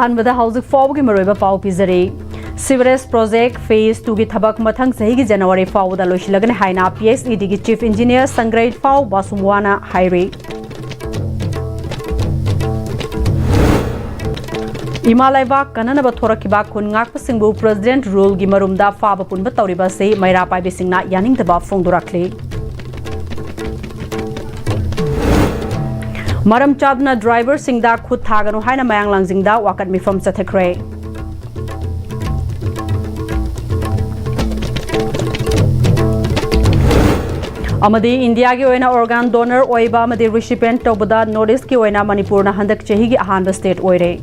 अहानबदा हौजिक फाउबगी मरोइबा पाउ पिजरी Sewerage project phase 2 की थबक मथंग सही की जनवरी फाउदा लोशिलगन हाइना Pm-Istv की चीफ इंजीनियर संग्रेड फाउ बासुमवाना हाइरे इमालाइबा कननबा थोरकिबा खुनगाक सिंगबु प्रेसिडेंट रूल की मरुमदा फाब पुनबा तौरिबा से मैरा पाइबी सिंगना यानिंगदबा फोंदुराखले मरम चादना ड्राइवर सिंगदा खुद थागनु हाइना मयांग लांजिंगदा वाकत मिफम चथखरे अमदी इंडिया की ओइना ऑर्गन डोनर ओइबा अमदी रिसिपिएंट तौबदा नॉर्थ ईस्ट की ओइना मणिपुर ना हंदक चही की अहानबा स्टेट ओइरे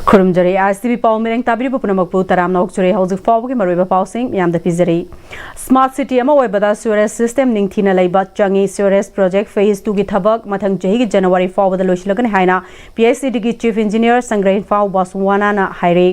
खुरुमजरी ISTV पाउ मिरेंग ताबिरिबु पुनमकपु तराम नौकचुरे हौजिक फाउबगी मरोइबा पाउसिंग यामदा पिजरी स्मार्ट सिटी अमा ओइबदा सेवरेज सिस्टम निंगथिना लैबा चंगी सेवरेज प्रोजेक्ट फेज 2 की थबक मथंग चही की जनवरी फाउबदा लोशिलगन हाइना Pm-Istv की चीफ इंजीनियर संग्रेन फाउ बासुमवाना ना हाइरे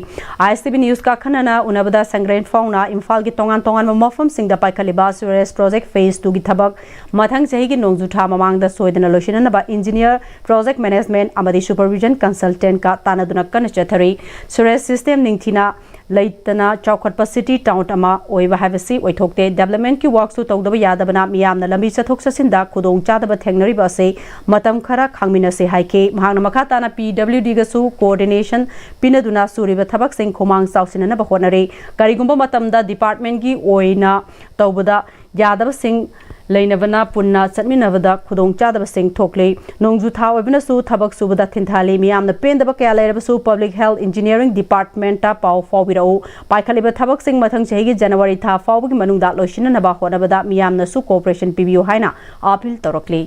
ISTV न्यूज का खनना उनबदा संग्रेन फाउना इम्फाल की तोंगान तोंगान मफम सिंगदा पाइखलिबा सेवरेज प्रोजेक्ट फेज 2 की थबक मथंग चही की नोंगजुथा ममांगदा सोइदना लोशिननबा इंजीनियर प्रोजेक्ट मैनेजमेंट अमदी सुपरविजन कंसल्टेंट का तानादुना कन Sewerage system निंगथिना लैतना चौखटपा सिटी टाउन अमा ओइबा हाइबसी ओइथोक्ते डेवलपमेंट की वर्क सु तौदबा यादबना मियामना लंबी चथोक चसिंदा खुदोंग चादबा थेंगनरिबा से मतम खरा खांगमिनसे हाइके महांगना मखाताना PWD गसु कोऑर्डिनेशन पिनदुना सुरिबा थबक सिंग खोमांग साउसिनना बखोनरे करिगुंबा मतमदा डिपार्टमेंट की ओइना तौबदा यादब सिंह लैनबना पुन्ना चटमिनबदा खुदोंग चादब सिंह थोकले नोंगजुथा ओइबनसु थबक सुबदा थिनथाली मियामना पेंदबा कया लेरबसु पब्लिक हेल्थ इंजीनियरिंग डिपार्टमेंट ता पाउ फाउबिराउ पाइखलिबा थबक सिंह मथंग चहीगी जनवरी था फाउबगी मनुंगदा लोशिननबा होनबदा मियामनसु कोऑपरेशन पिबियो हाइना अपील तौरकले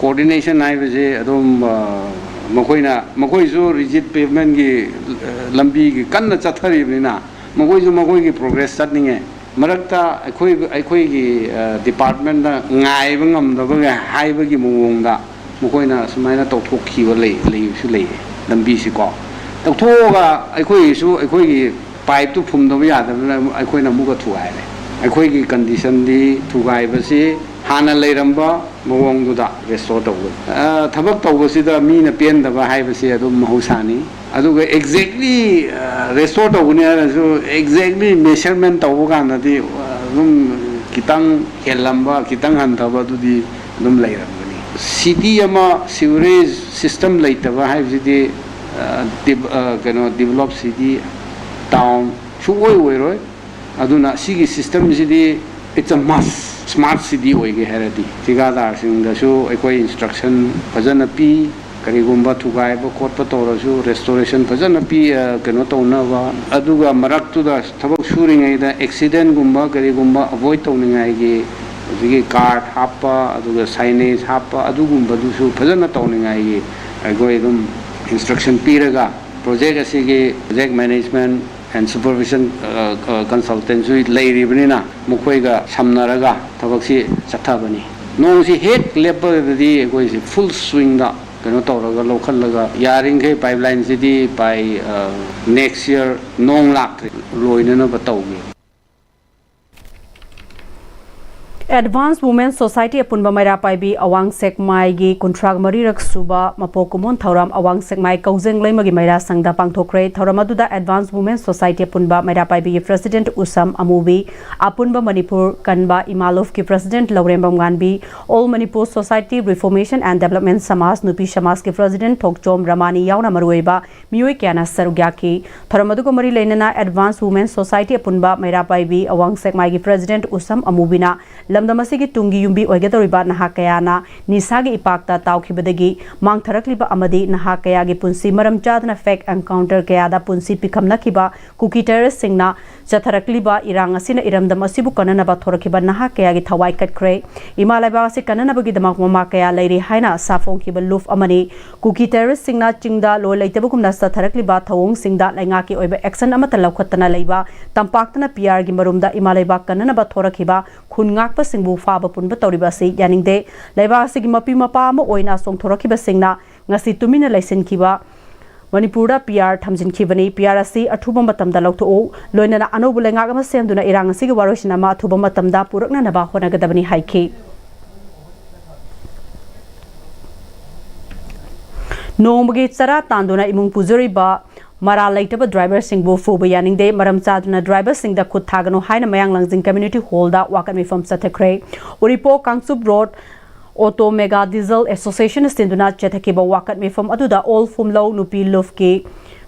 कोऑर्डिनेशन हाइबजे अदुम मखोइजु रिजिड पेवमेंट की लंबी की कन्न चथरिबनिना मखोइ की प्रोग्रेस चटनिंगे मरक्ता अखोई की डिपार्टमेंट गाइब ngамदबगा हाइबगी मवोंदा मखोइना सुमाइना तौथोखिबा लेयुसु लेये लंबीसिको तौथोगा अखोई की पाइप तु फुमदबा यादबना अखोइना मुगा थुगाइले अखोई की कंडीशन दी थुगाइबसी हाना लेरंबा मवोंदुदा रेस्टोर तौबा थबक तौबसिदा मीना पेंदबा हाइबसी अदुम महौसानी अदुगा एक्जेक्टली रेस्टोर तौबनी आरसु एक्जेक्टली मेजरमेंट तौबा कानदी अदुम कितंग हेलंबा कितंग हंथबा दुदी अदुम लेरंबनी सिटी अमा सीवरेज सिस्टम लेतबा हाइबसिदी कनो डेवलप सिटी टाउन सुओय ओइरोय अदुना सिगी सिस्टम सिदी it's a must smart city होइगे हैरदी ठिकादार सिंगदसु अखोई इंस्ट्रक्शन फजन पी करिगुंबा थुगाइबा खोटपा तौरसु रेस्टोरेशन फजन पी कनो तौनबा अदुगा मरक्तुदा थबक सुरिङैदा एक्सीडेंट गुंबा करिगुंबा अवॉइड तौनिङाइगे जिगे कार्ड हापा अदुगा साइनेज हापा अदुगुंबदुसु फजन तौनिङाइगे अखोई दुम इंस्ट्रक्शन पीरगा प्रोजेक्ट असिगे project management and supervision consultant लेरिबनिना मखोइगा समनरगा थबकसी चथाबनी नोंसी हेक लेपददी अखोइसी फुल स्विंग दा कनो तौरगा लौखलगा यारिंगे pipeline city by next year नोंग लाक्ट्री लोइनना बतौगी Advanced Women Society अपुनबा मैरा पाइबी अवांग सेकमाई की कुंट्राग मरीरक सुबा मपोकुमोन थौराम अवांग सेकमाई कौजेंग लैमगी मैरा संगदा पांगथोखरे थौराम अदुदा Advanced Women Society अपुनबा मैरा पाइबी की प्रेसिडेंट उसम अमुबी अपुनबा मणिपुर कनबा इमालोफ की president Lourembam Ganbi All Manipur Society Reformation and Development समाज नुपी समाज की प्रेसिडेंट थोकचोम रमानी यावना मरुएबा मियोय क्याना सरुग्याकी थौराम अदुगा मरी लेनना Advanced Women Society अपुनबा मैरा पाइबी अवांग सेकमाई की प्रेसिडेंट उसम अमुबीना लमदमसिगी तुंगी युंबी ओइगदोरिबा नहा कयाना निसागी इपाक्ता ताउखिबदगी मांगथरकलिबा अमदी नहा कयागी पुंसी मरम चादना फेक एनकाउंटर कयादा पुंसी पिखमनखिबा कुकी टेररिस्ट सिंगना चथरकलिबा इरांग असिना इरमदम असिबु कननबा थोरखिबा नहा कयागी थवाई कटख्रे इमालाइबा से कननबगी दमक ममा कया लेरि हाइना साफोंखिबा लुफ अमनी कुकी टेररिस्ट सिंगना चिंगदा लो लेतबुगुमना चथरकलिबा थवोंग सिंगदा लैंगाकी ओइबा एक्शन अमता लौखतना लैबा तंपाक्तना पीआर गी मरुमदा इमालाइबा कननबा थोरखिबा खुनगाक सिंबु फाब पुनबा तौरिबासी यानिंगदे लेबासिगी मपी मपा अमा ओइना सोंथोरखिबा सिंगना ngasi tumina laisinkiba Manipura PR thamjinkhibani PR asi athuba matamda lauthou loinana anobu lengak ama semduna irang asigi warosina ma athuba matamda purakna naba honagadabani haiki Nomagi Sara Tanduna imung puzuriba Mara laitaba driver singbu fuba yaningde maram chaduna driver singda khut thagano haina mayang langjing community hall da wakan mifam sathakre Uripo Kangsup Road Auto Mega Diesel Association Stinduna Chetakiba Wakat Mifam Aduda All Fumlo Nupi Lufki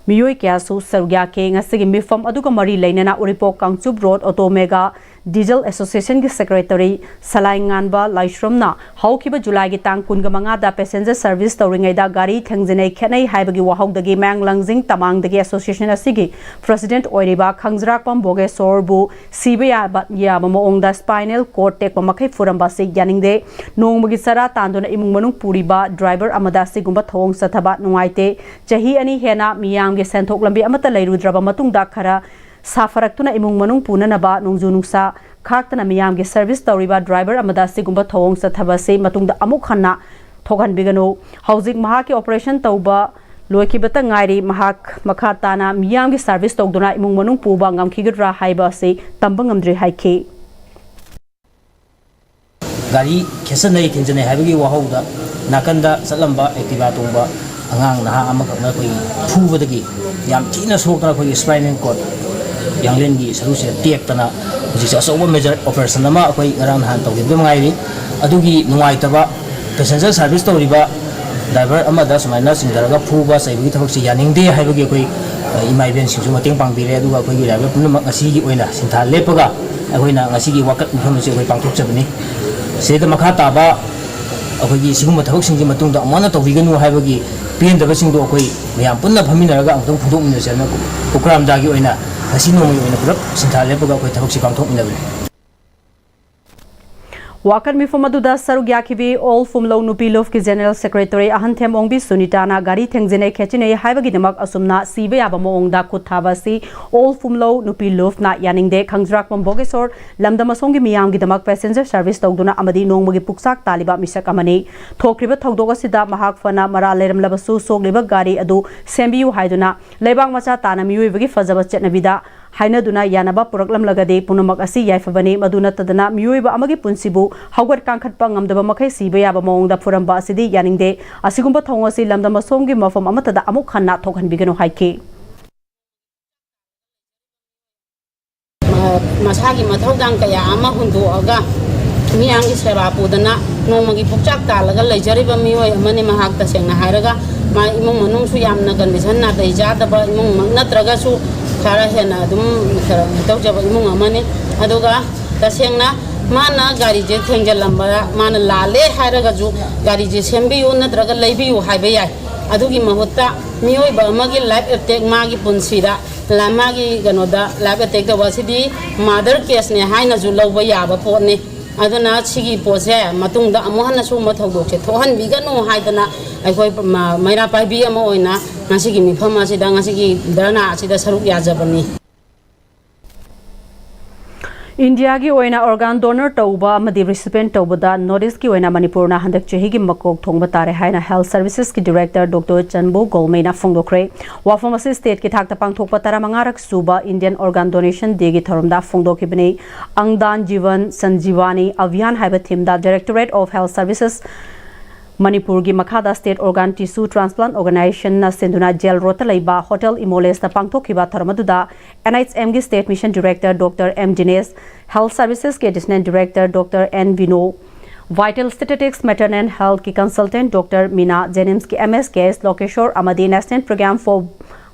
Miyoi Kyasu Sarugya Ke Ngasigi Mifam Aduga Mari Lainana Uripo Kangsup Road Auto Mega Diesel Association ki Secretary Salai Nganba Laishromna Haukiba July ki tang kungamanga da passenger service tawringai da gari thangjinai khenai haibagi wahogdagi mang langjing tamangdagi association asigi president oiriba Khangjrak Pam Boge Sorbu Sibeya ya maongda spinal cord tek pamakai furamba se yaningde nongmagi sara tanduna imung manung puriba driver amada sigumba thong sathaba nungaite chahi ani hena miyam ge senthok lambi amata leirudraba matungda khara Safarak na imung manung puna na ba nung junungsa khak na miyam ge service tawriba driver amada sigumba thong sa thaba se matungda amuk khanna thogan bigano housing maha ki operation tawba loiki bata ngairi mahak makhata na miyam ge service tawduna imung manung puba ngam khigadra haiba se tambang amdri haike gari khesa nei thinjane haibagi wahauda nakanda salamba activa tongba angang naha amakak na koi thubadagi yam thina sokna koi spinal cord Yang gi saruse tiek tana jisa asoba major operation nama akoi ngarang han tawgi be mangai ri adugi nungai taba passenger service tawriba driver amada sumaina singdaraga phuba saibi thak si yaning de haibagi akoi imai ben singsu mateng pangbire aduga akoi gi driver punna ngasi gi oina sintha lepaga akoi na ngasi gi wakat mufam se akoi pangthok chabani seda makha taba akoi gi siguma thak singji matungda amana tawiganu haibagi pen daba singdo akoi mayam punna phaminaraga amtong phudok minase na program dagi oina Asino mo yung purap sintale pag ako itabog si Pangtok minabili. Wakan mi famaduda sarugya kibi all fumlo nupilov ki General Secretary Ahanthem Ongbi Sunitana gari thengjene khechine haibagi namak asumna sibe yaba moongda kuthaba si all fumlo nupilov na yaningde Khangjrak Pambogesor lamdamasongi miyam gi damak passenger service tawduna amadi nongmagi puksak taliba misak amani thokriba tawdoga sida mahak fana mara leram labasu sogliba gari adu sembiu haiduna lebang macha tana miyuibagi fajaba chetnabida hainaduna yanaba puraklam lagade punamak asi yaifabani maduna tadana miyuiba amagi punsibu haugat kangkhatpa ngamdaba makai siba yaba maongda furamba asidi yaningde asigumba thongasi lamdama somgi mafam amatada amuk khanna thokhan bigano haike masagi mathaudang kaya ama hundu aga miyangi seba pudana nomagi pukchak talaga leijariba mioi amani mahak ta sengna hairaga ma imong manung su yamna condition na deija daba imong natraga su khara hena dum khara tawjaba imong amani aduga tasengna mana gari je thenjalamba mana lale hairaga ju gari je sembiu natraga leibiu haiba yai adugi mahutta mioi ba magi life attack magi punsida lamagi ganoda life attack da wasidi mother case ne haina ju lawba yaba potne aduna sigi pose matungda amohana su mathogdok che thohan bigano haidana aikoi Meira Paibi ama oina ngasigi mifam asida ngasigi dana asida saruk yajabani India ki oina organ donor tauba amadi recipient taubada notice ki oina Manipur na handak chehi gi makok thongba tare haina health services ki director Dr. Chanbu Golmeina phongdokre wafamasi state ki thakta pangthokpa tara mangarak suba Indian organ donation day gi thoromda phongdokibani angdan jivan sanjivani abhiyan haiba thimda Directorate of Health Services Manipur gi makhada state organ tissue transplant organization na senduna jail rota leiba hotel imoles ta pangthokiba tharmaduda NHM gi state mission director Dr. M Dinesh health services ke additional director Dr. N Vino vital statistics maternal health ki consultant Dr. Meena Jenims ki MS case Lokeshwar amadi national program for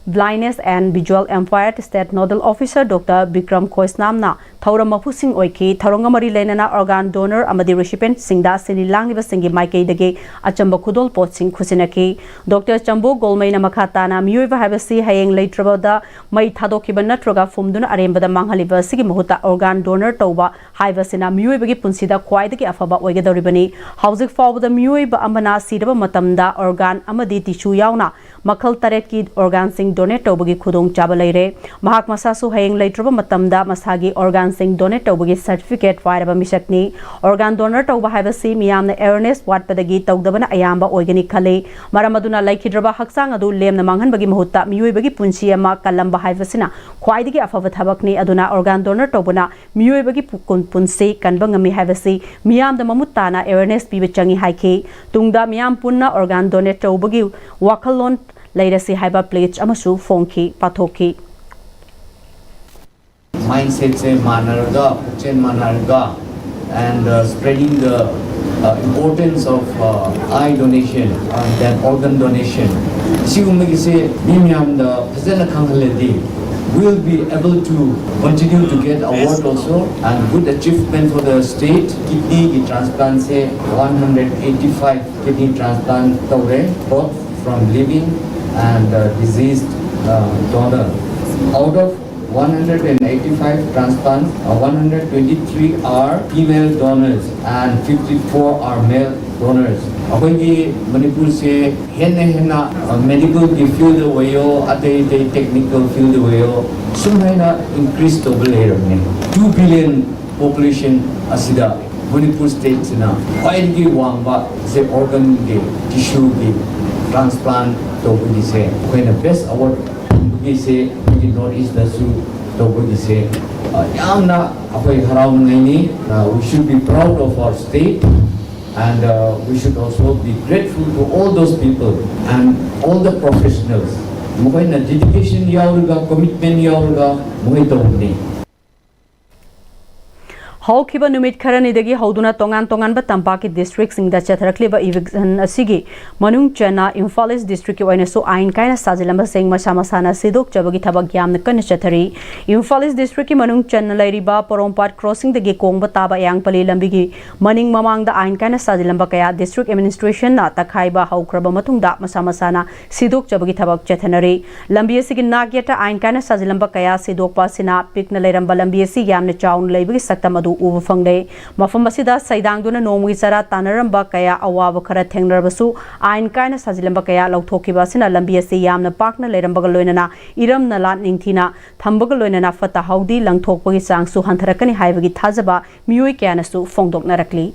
blindness and visual impaired state nodal officer Dr. Bikram Koisnamna thauram mapusing oiki tharonga mari leinana organ donor amadi recipient singda sinilang liba singi maikei dage achamba khudol potsing khusinaki Dr. Chambu Golmeina makhatana miyuiba habasi hayeng leitrabada mai thadokiba natroga fumduna arembada manghaliba sigi mahuta organ donor tauba haibasina miyuiba gi punsida khwaidagi afaba oigedoribani hauzik fawda miyuiba amana sidaba matamda organ amadi tissue yauna makhal taret ki organ sing donate tawbagi khudong chaba leire mahak masasu hayeng leitraba matamda masagi organ organ donate tawbagi certificate wairaba misakni organ donor tawba haibasi miyamna awareness watpadagi tawdabana ayamba oigani khale maramaduna laikhidraba haksang adu lemna manghanbagi mahutta miyuibagi punsi ama kalamba haibasina khwaidagi afava thabakni aduna organ donor tawbana miyuibagi punsi kanbangami haibasi miyamda mamutana awareness piba changi haiki tungda miyam punna organ donate tawbagi wakalon lairasi haiba pledge amasu fonki pathoki mindset se manarga puchen manarga and spreading the importance of eye donation and then organ donation sigumagi se mimyam da phazana khangaledi we will be able to continue to get award also and good achievement for the state kidney transplant se 185 kidney transplant tawre both from living and diseased donor out of 185 transplants, 123 are female donors and 54 are male donors. Akogi Manipur se henna medical field wayo atay technical field wayo sumhaina increase to belairne 2 billion population asida Manipur state sina quite wangba se organ ge tissue ge transplant to budi se when the best award we say we Northeast the Su to budi se yamna apai harau ngai we should be proud of our state and we should also be grateful to all those people and all the professionals mukai na dedication yaurga commitment yaurga mukai to ni Hawkiba numit kharanidagi hauduna tongan ba tampaki district singda chatharakliba eviction asigi manung chana Imphal East district ki oina so ain kaina sajilamba seng masana sidok chabagi thabak yamna kan chathari Imphal East district ki manung chana lairiba porompat crossing dagi kongba taba yang pali lambigi maning mamang da ain kaina sajilamba kaya district administration na takhaiba haukraba matungda masana sidok chabagi thabak chathanari lambi asigi nagyata ain kaina sajilamba kaya sidok pasina pikna leiramba lambi asi yamna chaun leibigi saktam adu ubu fangde mafam asida saidangduna nomgi sara tanaramba kaya awaba khara thengnarbasu ain kaina sajilamba kaya lauthokiba sina lambi asi yamna pakna leiramba loinana iram nala ningthina thambaga loinana fata haudi langthokpagi changsu hantharakani haibagi thajaba miyoi kayanasu fongdoknarakli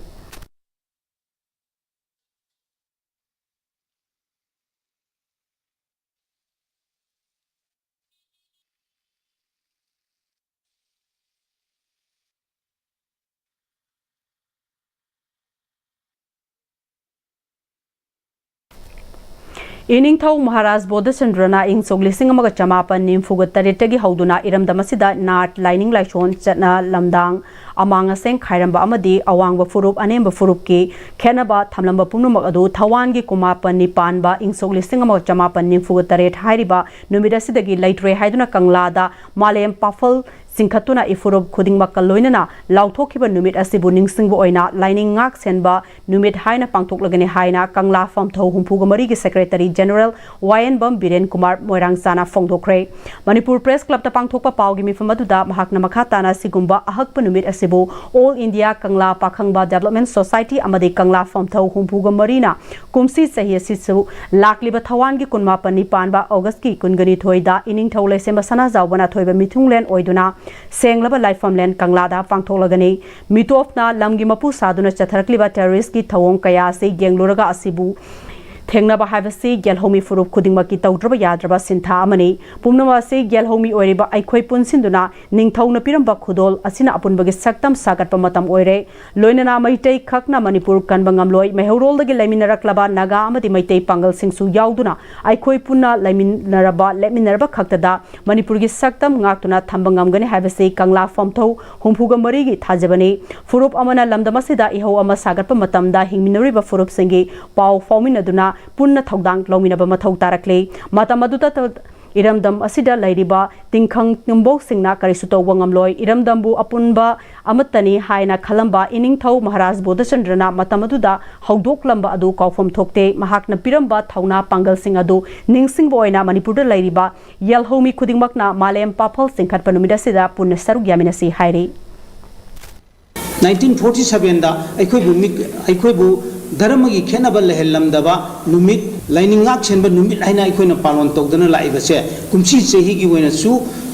Iningthau Maharaj Bodhachandrana ing Soglising amaga chamapan nimfuga taretagi hauduna iramdamasida nat lining laishon chatna lamdang amanga seng khairamba amadi awangba furup anemba furup ki khenaba thamlamba pumnumak adu thawan gi kumapan nipanba ing Soglising amaga chamapan nimfuga taret hairiba numidasidagi laitre haiduna kanglada malem pafal Singkhatuna ifurub khuding makaloinana lauthokiba numit asibu ningsingbu oina lining ngak senba numit haina pangthoklagani haina kangla famtho humpuga mari gi secretary general YN Bam Biren Kumar Moirang sana fongdokre Manipur Press Club ta pangthokpa pawgi mifamaduda mahakna makhatana sigumba ahakpa numit asibu All India Kangla Pakhangba Development Society amadi kangla famtho humpuga marina kumsi sahi asisu lakliba thawan gi kunma pani panba August ki kungani thoida ining tholai semba sana zawbana thoiba mithunglen oiduna Senglaba Lifeland Kanglada Pangtholagani Mitofna Lamgi Mapu Saduna Chatharakliba terrorist ki thawong kaya se gengluraga asibu Thengnaba haibasi gelhomi furup khudingmaki tawdraba yadraba sintha amani pumnama se gelhomi oiriba aikhoi punsinduna ningthawna piramba khudol asina apunbagi saktam sagatpa matam oire loinana maitai khakna Manipur kanbangamloi mehrol leminaraklaba naga amadi maitai pangal singsu yauduna aikhoi punna leminaraba khaktada Manipur gi saktam ngaktuna thambangamgani haibasi kangla famtho humpuga marigi thajabani furup amana lamdamasida iho ama sagatpa matamda hingminariba furup singi pau fauminaduna punna thaudang lominaba mathau tarakle matamaduta iramdam asida lairiba tingkhang numbok singna karisu tawbangamloi iramdambu apunba amatani haina khalamba iningthau Maharaj Bodhachandrana matamaduda haudok lamba adu kaufam thokte mahakna piramba thauna pangal sing adu ningsingbo oina Manipurda lairiba yalhomi khudingmakna malem paphal singkhatpa numida sida punna saruk yaminasi hairi 1947 da aikhoibu dharmagi khenaba lehellamdaba numit lainingak chenba numit haina aikhoina palon togdana laibase kumsi chehi gi oina su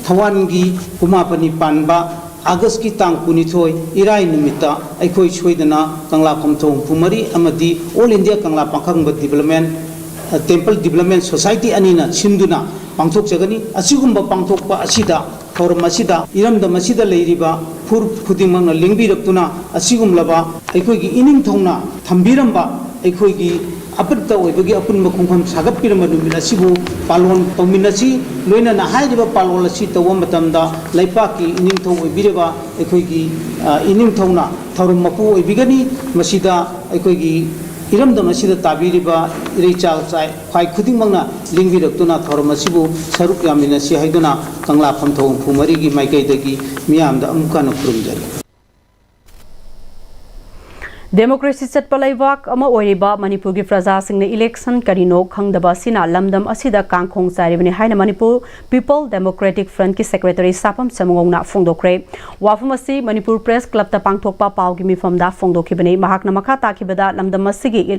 thawan gi kumapani panba August ki tang kunithoi irai numita aikoi soidana Kangla Phomthong Phumari amadi All India Kangla Pangkhangba Development Temple Development Society anina sinduna pangthok jagani asigumba pangthokpa asida thoram asida iramda masida leiriba phur khudimangna lingbirakuna asigumlaba aikoi gi ining thongna thambiramba aikoi gi aputta oibagi apunba khongkham sagapirama numina sibu palon tominasi loina na hairiba palon asi tawa matamda laipaki ining thong oibireba aikoi gi ining thongna thoram mapu oibigani masida aikoi gi iramda masida tabiriba irechal chai khai khudimangna lingbirakuna thoram asibu saruk yamina si haiduna Kangla Phomthong Phumari gi maikaidagi miyamda amukana khurumjari Democracy chatpa laibak ama oiriba Manipur gi praja singna election karino khangdaba sina lamdam asida kangkhong charibani haina Manipur People Democratic Front ki secretary Sapam Samongna phongdokre wafam asi Manipur Press Club ta pangthokpa paw gi mifam da phongdokhibani mahakna makha takibada lamdam asigi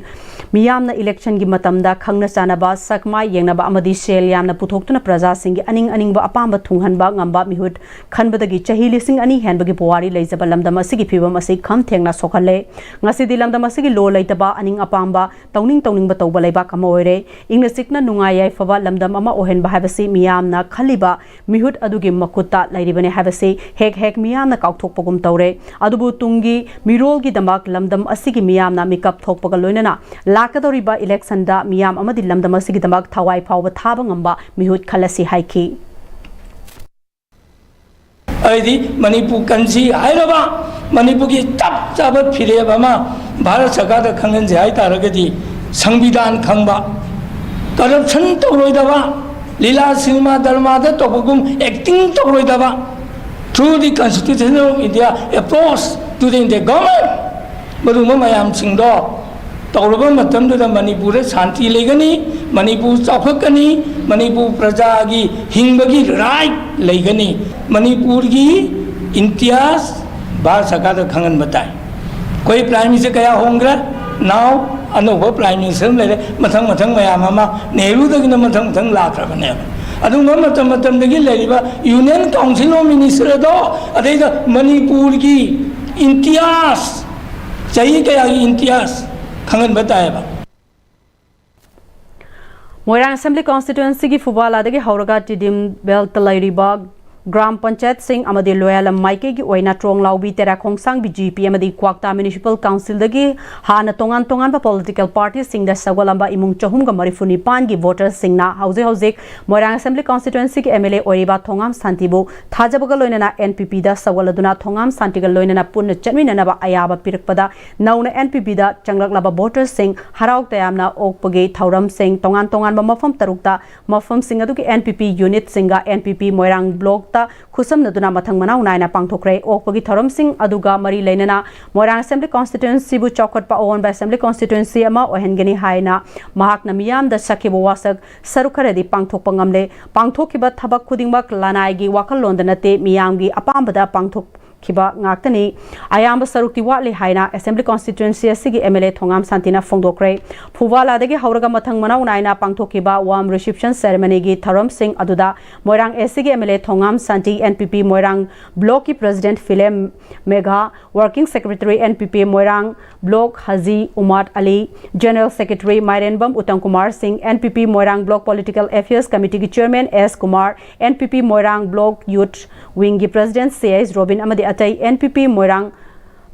miyamna election gi matamda khangna chanaba sakmai yengnaba amadi sel yamna puthoktuna praja singi aningba apamba thunghanba ngamba mihut khanbadagi chahi lising ani henbagi powari leijaba lamdam asigi phibam asi kham thengna sokhale ngasi lamdam asigi lo leitaba aning apamba tawning ba tawba leiba kama oire ingna sikna nungayai fawa lamdam ama ohen ba habasi miyamna khaliba mihut adugi makutta lairibane habasi hek miyamna kauthokpagum tawre adubu tungi mirol gi damak lamdam asigi miyamna mikap thokpaga loinana lakadoriba election da miyam amadi lamdam asigi damak thawai phawba thaba ngamba mihut khalasi haiki अयदि Manipur Kansi आइरबा Manipur की तप चाबत फिरेबमा भारत सरकार दा खंगन जे आइ तारगदि संविधान खंगबा corruption तौरोइदबा लीला सिनेमा दरमा दा तोबगुम acting तौरोइदबा through the constitution of India approach to the government बदुम मयाम सिंगदो तौरबा मतमदुदा मणिपुर शांति लेगनी मणिपुर चौखकनी मणिपुर प्रजा की हिंबगी राइट लेगनी मणिपुर की इम्तियाज भारत सरकार खंगन बताए कोई प्राइम मिनिस्टर कया होंगे नाउ अनोब प्राइम मिनिस्टर ले मथंग मथंग मयाम अमा नेहरू दगिन मथंग मथंग लाख्रबने अदुंगा मतम मतमदगी लेरिबा यूनियन काउंसिल ऑफ मिनिस्टर दो अदेदा मणिपुर की इम्तियाज चाहिए कया Imtiaz खंगन बताएबा Moirang Assembly Constituency ki Fubala dagi Hauraga Tidim Bel Talairiba Gram Panchayat Singh amadi Loyalam Maike ki oina trong laubi tera khongsang BJP amadi Kwakta Municipal Council dagi hana tongan ba political party sing da sagolamba imung chahum ga marifuni pan gi voters sing na hauze Moirang Assembly Constituency ki MLA oiriba Thongam Santibu thajabaga loinana NPP da sagoladuna Thongam Santiga loinana punna chatmina na ba ayaba pirkpada nauna NPP da changlaklaba voters sing harauk tayamna okpage thauram sing tongan ba mafam tarukta mafam sing adu ki NPP unit singa NPP Moirang block khusam naduna mathang manau naina pangthokre okpagi thoram sing aduga mari leinana Moirang Assembly Constituency bu chokot pa on by Assembly Constituency ama ohengeni haina mahakna miyam da sakhibo wasak sarukhare di pangthok pangamle pangthokiba thabak khudingmak lanai gi wakal londanate miyam gi apambada pangthok kiba ngaktani ayamba sarukti watli haina Assembly Constituency asigi MLA Thongam Santina phongdokre Phuwala dagi hauraga mathang manau naina pangthokiba warm reception ceremony gi Tharam Singh aduda Moirang asigi MLA Thongam Santi NPP Moirang block ki president Philem Megha working secretary NPP Moirang block Haji Umar Ali general secretary Mairenbam Uttam Kumar Singh NPP Moirang block political affairs committee ki chairman S Kumar NPP Moirang block youth wing ki president CS Robin amadi atai NPP Moirang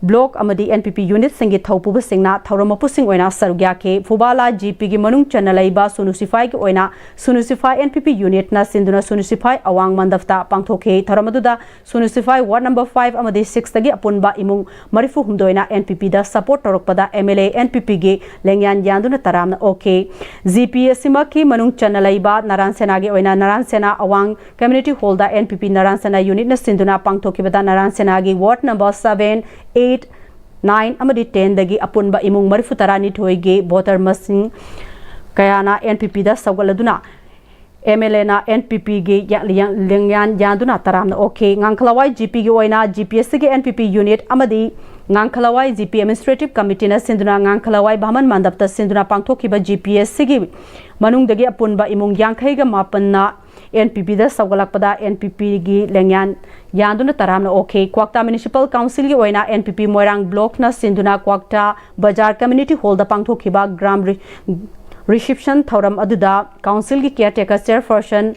block amadi NPP unit singi thaupuba singna thauromapu sing oina sarugya ke Fubala GP gi manung chanalaiba sunusify ki oina sunusify NPP unit na sinduna sunusify awang mandafta pangthoke thauromaduda sunusify ward number 5 amadi 6 tagi apunba imung marifu humdoina NPP da support torokpada MLA NPP gi lengyan yanduna taramna okay GP sima ki manung chanalaiba Naran Sena gi oina Naran Sena awang community hall da NPP Naran Sena unit na sinduna pangthoke bada Naran Sena gi ward number 7 8 9 amadi 10 dagi apunba imung marifutarani thoige voter masing kayana NPP da sawaladuna MLA na NPP ge lengyan yanduna taramna okay ngangkhlawai GP ge oina GPS ge NPP unit amadi ngangkhlawai GP administrative committee na sinduna ngangkhlawai bhaman mandapta sinduna pangthokiba GPS ge manung dagi apunba imung yangkhai ga mapan na NPP da sawgalakpada NPP gi lengyan yanduna taramna okay Kwakta Municipal Council gi oina NPP Moirang block na sinduna Kwakta Bajar Community Hall da pangthokhiba gram reception thoram aduda council gi caretaker chairperson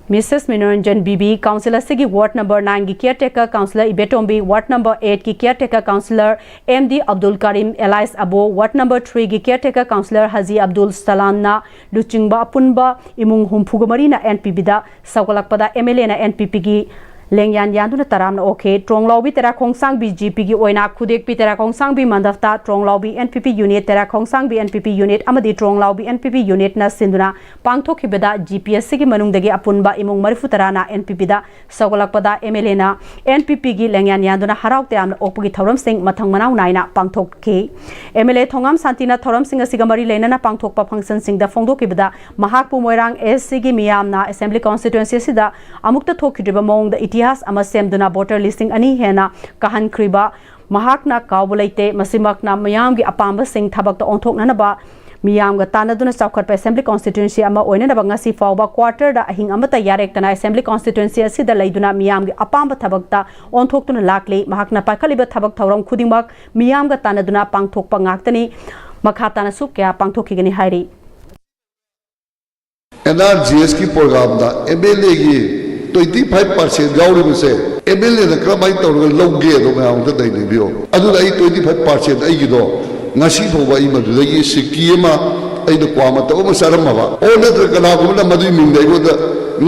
Mrs. Minoranjan Bibi, Councillor Sigi Ward number 9 ki caretaker Councillor Ibetombi, Ward number 8 ki caretaker Councillor MD Abdul Karim Elias Abo, Ward number 3 ki caretaker Councillor Haji Abdul Salam na Luchingba Apunba Imung Humpugamari na NPP da Sawgalakpada MLA na NPP gi Lengyan yanduna taramna okay Tronglaubi tera khongsang BGP gi oina khudek pi tera khongsang bi mandafta Tronglaubi NPP unit tera khongsang bi NPP unit amadi Tronglaubi NPP unit na sinduna pangthokhibada GPS gi manungdagi apunba imung marifu tarana NPP da sawgalakpada MLA na NPP gi lengyan yanduna harauk tamna okpugi thoram sing mathang manau naina pangthokke MLA thongam santina thoram sing asiga mari leinana pangthokpa function sing da phongdokibada mahakpu moirang SC gi miyamna assembly constituency sida amukta thokhidriba mong da इतिहास सेमदुना voter listing अनि हेना कहनख्रिबा महाकना कावलेते मसिमकना मयाम की अपाम्ब सिंह थबक ओंथोकनबा मियाम तानदुना चौखट assembly constituency ngasi फाउबा quarter दा अहिंग अमता यारेक्तना assembly constituency असिदा लैदुना मियाम की अपाम्ब थबकता ओंथोकतुना लाकले महाकना पाखलिबा थबक थौरम खुदिमक मियाम तानदुना पांगथोकपा ngakतनी मखाताना सुप क्या पांगथोकिगनी हाइरी NRGS की programme दा MLA की 25% yauribase MLA na kramai tawra logge do mayam ta dai bio adu ai 25% ai gido ngasi thoba I madu dai sikima ai do kwama to ma sarama ba ona tra kala ko na madu min dai go da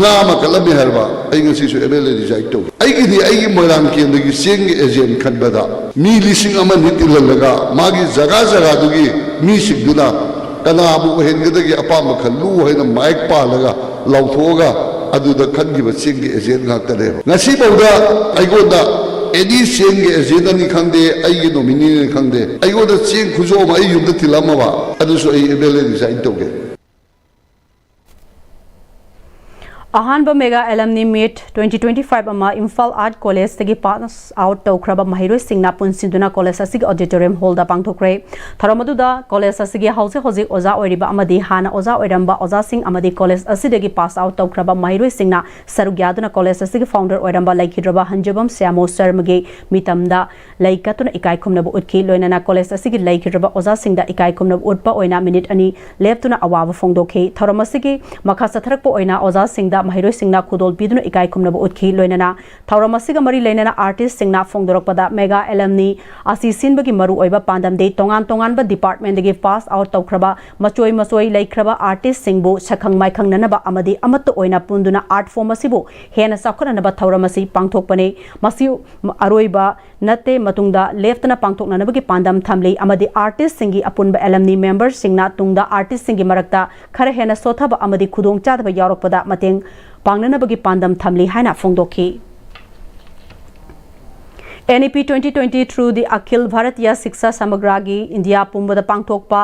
nga ma kala me harba ai ngasi su MLA reject to ai gi di ai moram ki ndagi sing agent khan bada mi lising ama nitilalaga magi jaga jaga dugi mi sigduna kana abu hen gi dagi apa ma khallu hena mic pa laga lauthoga aduda khangiba sing agent ngakta le ngasi bawda aigoda any sing agent ni khangde aigi nominee ni khangde aigoda sing khujo ma ai yumda tilama ba adu so ai MLA design to ge Ahanba Mega Alumni Meet 2025 ama Imphal Art College tagi pass out tawkraba mahiroi singna punsinduna college asigi auditorium hall da pangthokre tharamadu da college asigi hause oza oiriba amadi hana oza oiramba oza sing amadi college asidagi pass out tawkraba mahiroi singna sarugyaduna college asigi founder oiramba laikhidraba Hanjabam Syamo Sarmage mitamda laikatuna ikai khumnabu utki loinana college asigi laikhidraba oza singda ikai khumnabu utpa oina minute ani leftuna awawa phongdokhe tharamasigi makha satharakpo oina oza singda mahiroi singna khudol biduna ikai khumnabu utki loinana thauramasiga mari leinana artist singna phongdorokpada mega alumni asi sinbagi maru oiba pandam de tongan ba department degi pass out tawkraba machoi laikhraba artist singbu sakhang maikhang nanaba amadi amatto oina punduna art form asibu hena sakhanaba thauramasi pangthokpane masi aroiba natte matungda leftna pangthoknanabagi pandam thamlei amadi artist singi apunba alumni members singna tungda artist singi marakta khara hena sothaba amadi khudong chadaba yaurokpada mateng pangnanabagi pandam thamli haina phongdokhi NEP 2020 through the Akhil Bharatiya Shiksha Samagragi India Pumbada Pangthokpa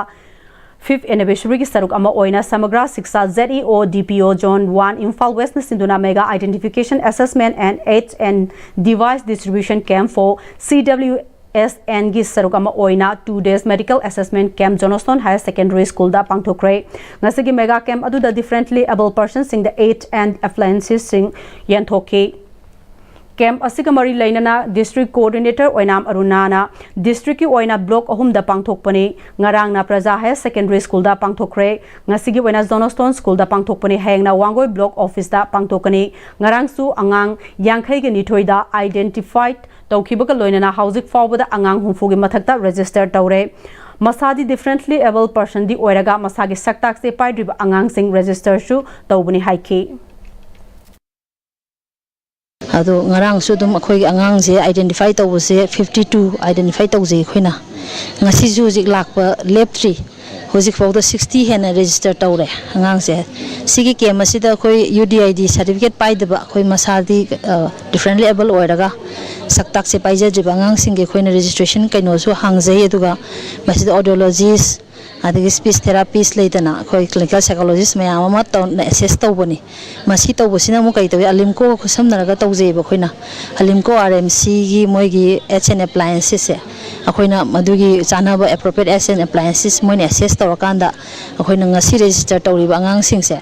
5th anniversary ki saruk ama oina Samagra Shiksha ZEO DPO Zone 1 Imphal West na sinduna mega identification assessment and aids and device distribution camp for CWSN gi sarukama oina 2 days medical assessment camp Johnston Higher Secondary School da pangthokre ngasigi mega camp adu da differently able persons sing the aids and appliances sing yanthoke camp asiga mari lainana district coordinator oinam arunana district ki oina block ahum da pangthokpani ngarang na praja higher secondary school da pangthokre ngasigi oina Johnston school da pangthokpani hangna wangoi block office da pangthokani ngarang su angang yangkhai ge nithoi da identified tawkhibaga loinana hauzik fawbada angang humfu gi mathakta register tawre masadi differently able person di oiraga masagi saktak se paidriba angang sing register su tawbuni haiki ado ngarang su dum akhoi angang je identify tawse 52 identify tawje khoina ngasi ju jik lakpa lab 3 hojik fawda 60 hena register tawre angang se sigi kema sida khoi UDID certificate paidaba khoi masadi differently able oiraga saktak se paija jiba angang singe khoina registration kaino su hangjai aduga masida audiologist adigi speech therapist leitana khoi clinical psychologist mayam ama to assess tawbani masi tawbosina mu kai tawi alimko khusam naraga tawje ba khoina alimko RMC gi moi gi HN appliances se ꯑꯩꯈꯣꯏꯅ ꯃꯗꯨꯒꯤ ꯆꯥꯅꯕ appropriate asset appliances ꯃꯣꯏꯅ assess ꯇꯧꯔꯀꯥꯟꯗ ꯑꯩꯈꯣꯏꯅ ꯉꯁꯤ register ꯇꯧꯔꯤꯕ ꯑꯉꯥꯡꯁꯤꯡꯁꯦ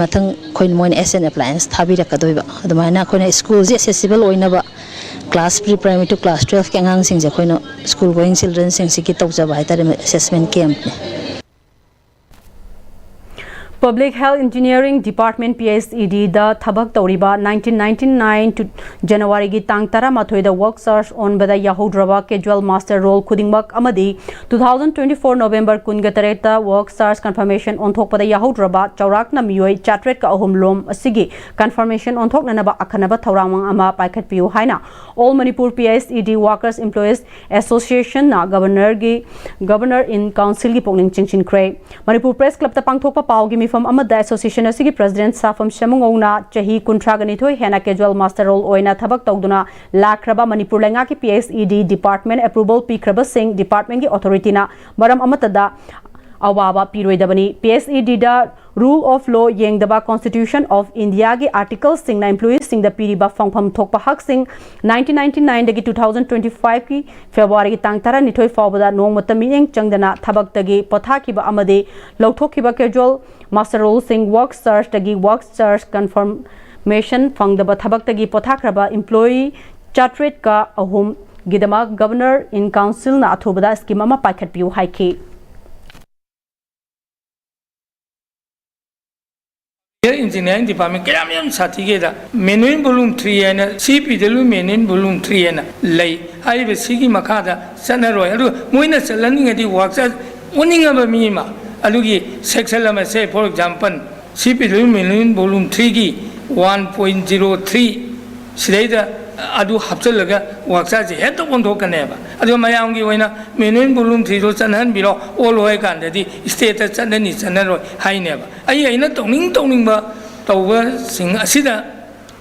ꯃꯊꯪ ꯑꯩꯈꯣꯏꯅ ꯃꯣꯏꯅ asset appliance ꯊꯥꯕꯤꯔꯛꯀꯗꯣꯏꯕ ꯑꯗꯨꯃꯥꯏꯅ ꯑꯩꯈꯣꯏꯅ ꯁ꯭ꯀꯨꯜꯁꯦ accessible ꯑꯣꯏꯅꯕ class pre-primary to class 12 ꯀꯤ ꯑꯉꯥꯡꯁꯤꯡꯁꯦ ꯑꯩꯈꯣꯏꯅ school going children ꯁꯤꯡꯁꯤꯒꯤ ꯇꯧꯖꯕ ꯍꯥꯏꯇꯥꯔꯦ assessment camp ꯅꯦ Public Health Engineering Department PSED da thabak tauriba 1999 to January gi tang tara mathoi da work search on bada yahudraba casual master role khudingmak amadi 2024 November kun ga tareta work search confirmation on thok pada yahudraba chaurak na miyoi chatret ka ahum lom asigi confirmation on thok na ba akhanaba thauramang ama paikhat piu haina All Manipur PSED Workers Employees Association na governor in council gi pokning chingchin kre Manipur Press Club ta pangthok pa pau gi from Amada Association asigi President Safam Shamungona Chahi Kuntraganithoi Hena Casual Master Role Oina Thabak Tawduna Lakraba Manipur Lenga ki PSED Department Approval Pikraba Singh Department ki Authority na Maram Amatada Awaba Piroidabani PSED da Rule of Law Yengdaba Constitution of India ki Articles Singh na Employees Singh da Piriba Fangpham Thokpa Hak Singh 1999 dagi 2025 ki February ki tang tara nithoi fawbada nongmata miyeng changdana thabak dagi pothakiba amade lawthokhiba casual Master Role Singh work search dagi work search confirmation fangdaba thabak dagi pothakraba employee chatret ka ahum gidama governor in council na athobada scheme ama paikhat piu haiki Engineering Department kayam sati ke da manual volume 3 and CPW manual volume 3 and lay hai be sigi makada sanaro adu moina learning adi works winning aba mima alugi section lama say for example CPW manual volume 3 ki 1.03 sidai adu hapchalaga works je heto kondo kaneba adu mayam gi oina manual volume 3 ro chanhan biro all hoy kan di state chanani chanaro hai neba ai aina tongning ba tawba sing asida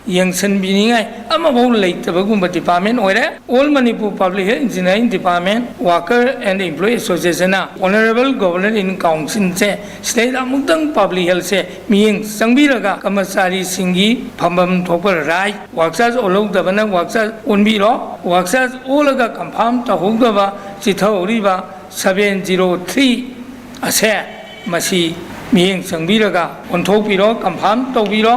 yangsan biningai ama bau leitabagumba department oire All Manipur Public Health Engineering Department Worker and Employee Association na Honorable Governor in Council se state amutang public health se miyeng sangbiraga kamasari singi phambam thopar rai worksas olog dabana worksas onbiro worksas olaga confirm ta hogdaba chithoriba 703 ase masi miyeng sangbiraga onthopiro confirm tobiro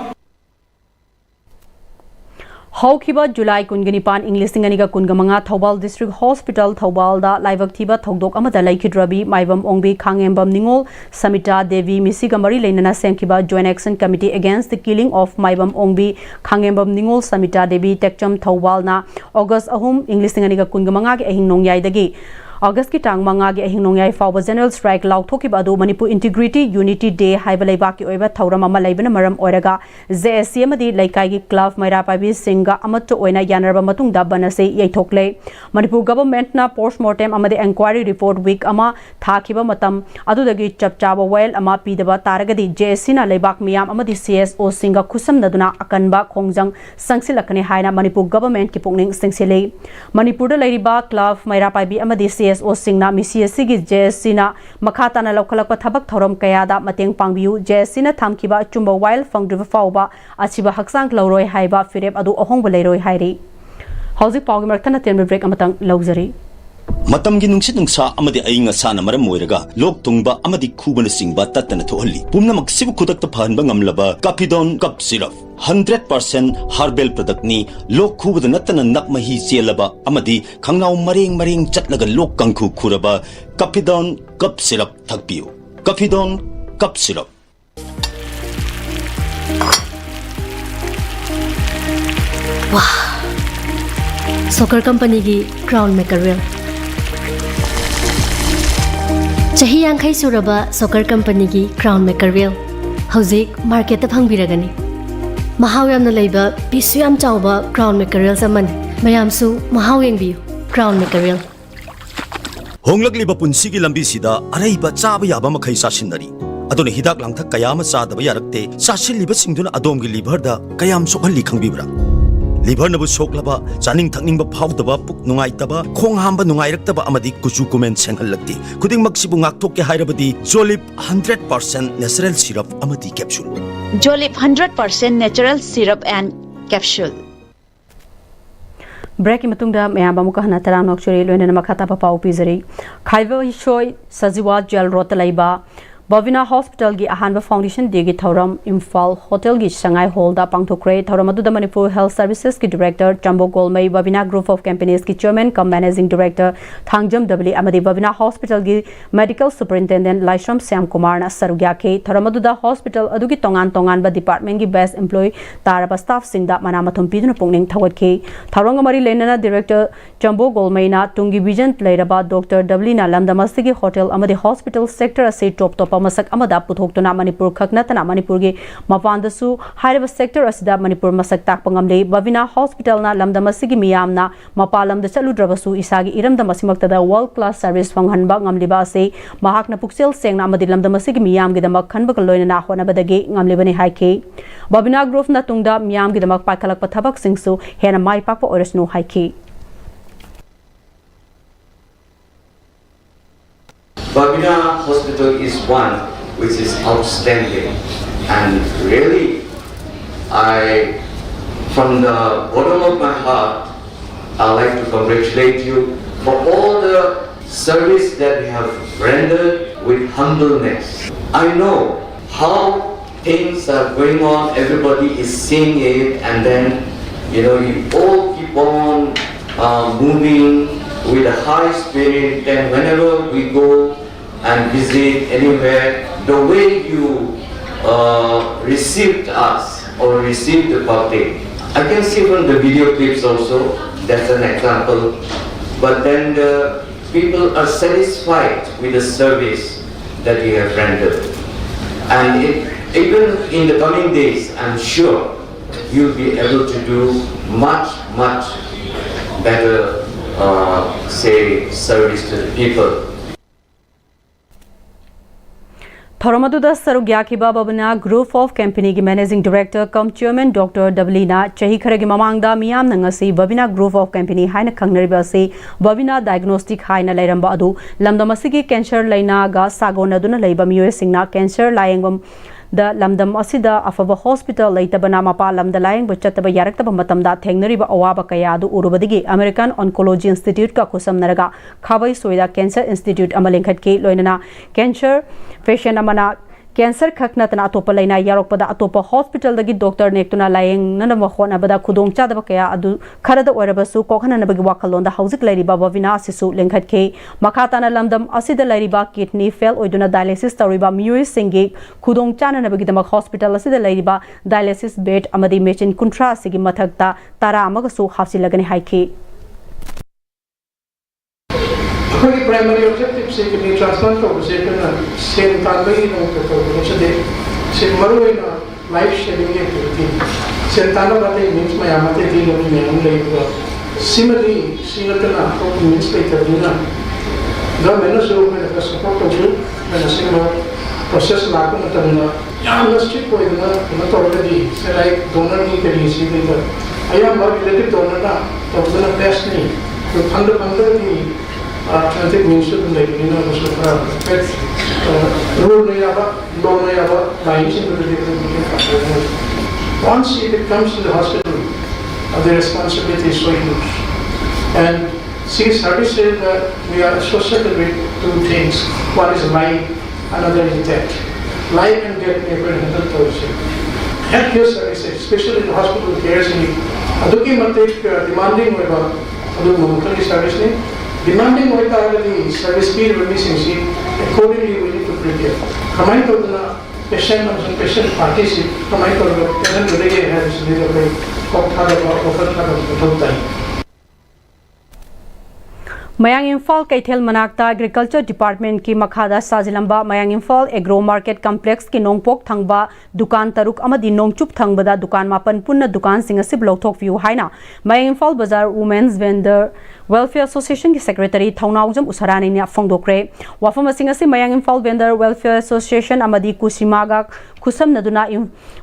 Hawkiba July Kunginipan English Singaniga Kungamanga Thobal District Hospital Thobal da Laibak Thiba Thogdok Amada Laikhidrabi Maibam Ongbi Khangembam Ningol Samita Devi Misigamari Lenana Semkiba Joint Action Committee Against the Killing of Maibam Ongbi Khangembam Ningol Samita Devi Tekcham Thobal na August Ahum English Singaniga Kungamanga ge ahing nongyai dagi August ki tang manga ge ahing nongyai fawba general strike lauthokiba adu Manipur Integrity Unity Day haiba leiba ki oiba thauram ama leibana maram oiraga JSC amadi laikai gi club Meira Paibi singa amatto oina yanarba matungda banase yaithokle Manipur government na postmortem amadi inquiry report week ama thakiba matam adudagi chapchaba well ama pidaba taragadi JSC na leibak miyam amadi CSO singa khusam naduna akanba khongjang sangsilakane haina Manipur government ki pokning singsilei Manipur da leiriba club Meira Paibi amadi CSO singna MCSC gi JSC na makata na lokhalakpa thabak thorom kayada mateng pangbiu JSC na thamkiba chumba wild fangdriba fawba achiba haksang lauroi haiba firep adu ahongba leiroi hairi hauzik pawgi martana tembe break amatang lauzari Matamgi nungsit nungsa amadi ainga sana maram moiraga lok tungba amadi khubana singba tatana thohalli pumnamak sibu khudakta phanba ngamlaba Capidon cup syrup 100% herbal product ni lok khubada natana nakmahi chelaba amadi khangnaw maring chatlaga lok kangkhu khuraba Capidon cup syrup thakpiu Capidon cup syrup Wow Soccer company gi crown maker real Chahi Yankai Suraba Soccer Company ki Crown Maker Wheel Hauzik Market Pangbiragani Mahawam na Labor Pisuyam Chauba Crown Maker Wheel Saman Mayamsu Mahawing View Crown Maker Wheel Honglakliba punsigi lambi sida araiba chaba yaba makhai sasinari adone hidak langthak kayama sadaba yarakte sasilliba singduna adomgi liver da kayam sokhalli khangbibra liver nabu soklaba chaning thakningba phawdaba puk nungaitaba khong hamba nungairaktaba amadi kuchu kumen senghallakti khuding maksibu ngakthok ke hairabadi Jolip 100% natural syrup amadi capsule Jolip 100% natural syrup and capsule break की मतुंगदा ma'am बामुका हना तराम नोक्चुरी लोइना मखाता पाउ पिजरी खाइबो हिशोय सजीवा jail road Laiba बविना hospital की अहानब foundation day की थौरम Imphal hotel की Sangai hall दा पांगथोक्रे थौरम अदुदा मणिपुर हेल्थ सर्विसेज की director Chambo Golmei Babina group of companies की chairman cum managing director Thangjam Dabali अमदी बविना हॉस्पिटल की मेडिकल सुपरिटेंडेंट लाइश्रम श्याम कुमार सरुग्या के थौरम अदुदा हॉस्पिटल अदुगी तोंगान तोंगान डिपार्टमेंट की बेस्ट एम्प्लॉय तारब स्टाफ सिंगदा मना मथुम पिदुना पुंगनिंग थवतके थौरंग मरी लेनना डायरेक्टर चंबो गोलमईना तुंगी विजन लेरबा डॉक्टर डबलीना लमदमस्ती की होटल अमदी हॉस्पिटल सेक्टर असे टॉप टॉप मसक अमदा पुथोक्तुना मणिपुर खकनतना मणिपुर की मपानदसु हाइरब सेक्टर असिदा मणिपुर मसक ताकपंगमले बविना हॉस्पिटल ना लमदमसिगी मियामना मपालमद चलुद्रबसु इसागी इरमदमसिमक्तदा वर्ल्ड क्लास सर्विस फंगहनबा ngamliba ase mahakna puksel sengna amadi lamdamasigi miyamgi damak khanbaga loinana honabadagi ngamlibani haike bavina group na tungda miyamgi damak paikhalak pathabak singsu hena mai pakpa oirasnu haike Bavina Hospital is one which is outstanding, and really from the bottom of my heart I'd like to congratulate you for all the service that you have rendered with humbleness. I know how things are going on, everybody is seeing it, and then you all keep on moving with a high spirit, and whenever we go and visit anywhere, the way you received us or received the public, I can see from the video clips also, that's an example, but then the people are satisfied with the service that you have rendered, and even in the coming days, I'm sure you'll be able to do much better service to the people. थौरमदुदा सरुग्या की बबना group of company की managing director कम chairman doctor Deblina चही खरगी ममांगदा मियाम नंगसी Babina group of company हाइना खंगनरिबा से Babina diagnostic हाइना लेरंबा अदु लमदमसिगी cancer लाइना गा सागोनदुना लेबा मियोय सिंगना cancer लायंगम the लमदम असिदा अफब hospital लेतबना Mopa लमद lying चतब यारक्तब मतमदा थेंगनरिबा अवाबा कया अदु उरुबदिगी अमेरिकन ऑन्कोलॉजी इंस्टीट्यूट का खुसमनरगा खाबई सोयदा कैंसर इंस्टीट्यूट अमलेंखट के लोइनना कैंसर पेशेंट अमना कैंसर खकनतना अतोप लेना यारोपदा अतोप हॉस्पिटल दगी डॉक्टर नेक्तुना लायंग ननम होनबदा खुदोंग चादब कया अदु खरद ओरबसु कोखननबगी वाखलोंदा हौजिक लैरिबा बविना सिसु लेंखटके मखाताना लमदम असिदा लैरिबा किडनी फेल ओइदुना डायलिसिस तौरिबा मियोय सिंगे खुदोंग चाननबगी दमक हॉस्पिटल असिदा लैरिबा डायलिसिस बेड अमदी मेचिन कुंट्रा सिगी मथकता तारा अमगसु हासिलगने हाइके अखोई प्राइमरी ऑब्जेक्टिव से किडनी ट्रांसप्लांट को से करना सेल तांबई नो तो से से मरुइना लाइफ शेयरिंग एक्टिविटी से ताना बाते मींस में आमते दी लो में हम ले सिमिलरली सिंगतना को मींस पे करना गवर्नमेंट से में का सपोर्ट तो मैंने सिंगल प्रोसेस लागू न करना या स्ट्रिक्ट को इतना न तो ऑलरेडी से लाइक डोनर की करी सी दे आया मर रिलेटेड डोनर ना तो उतना बेस्ट नहीं तो फंड की I think we should like rule nahi aba, law nahi aba, once it comes to the hospital, the responsibility is so huge. And she started saying that we are associated with two things. One is life, another is death. Life and death never handled policy. Healthcare services, especially the hospital cares in aduki matik demanding weba adu mumkali service ne. Demanding what are the service speed will be missing. Accordingly, we need to prepare. Kamai to the patient and patient parties. Kamai to the patient today has a little bit of Mayang Imphal कैथेल मनाक्ता agriculture department की मखादा साजिलंबा Mayang Imphal agro market complex की नोंगपोक थंगबा दुकान तरुक अमदी नोंगचुप थंगबदा दुकान मापन पुन्न दुकान सिंग असि ब्लॉक व्यू हाइना मयांग इम्फाल बाजार वुमेन्स वेंडर वेलफेयर एसोसिएशन की सेक्रेटरी थौनाउजम उसरानी ने फोंदोक्रे वाफम सिंग असि मयांग Imphal vendor welfare association अमदी कुसिमागा खुसम नदुना